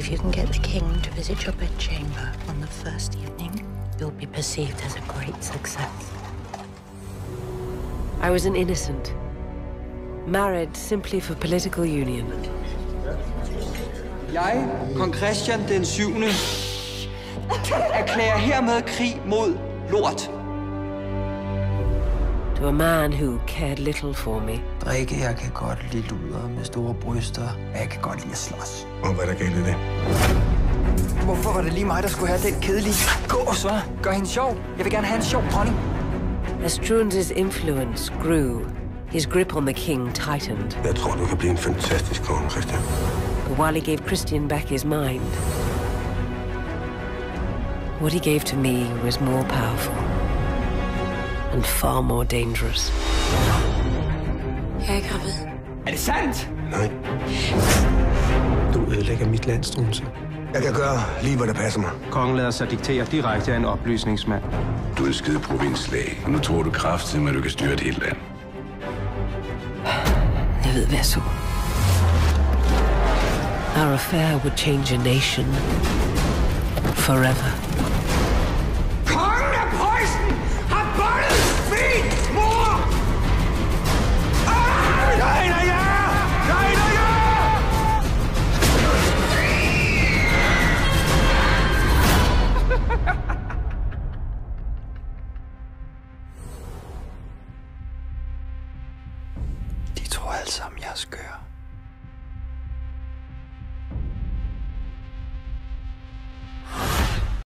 If you can get the king to visit your bedchamber on the first evening, you'll be perceived as a great success. I was an innocent, married simply for political union. Jeg, kong Christian den 7. erklærer hermed krig mod lort. To a man who cared little for me. Drikke, jeg kan godt lide luder med store bryster. Jeg kan godt lide at slås. Og hvad er der galt i det? Hvorfor var det lige mig, der skulle have den kedelige gås, hva'? Gør hende sjov. Jeg vil gerne have en sjov dronning. As Struense's influence grew, his grip on the king tightened. Jeg tror, du kan blive en fantastisk konge, Christian. But while he gave Christian back his mind, what he gave to me was more powerful and far more dangerous. Jeg er gravid. Er det sandt? Nej. Du ødelægger mit land, Struense. Jeg kan gøre lige, hvad der passer mig. Kongen lader sig diktere direkte af en oplysningsmand. Du er et skide provinslæge, og nu tror du kraftigt, at du kan styre et helt land. Jeg ved, hvad jeg så. Our affair would change a nation forever.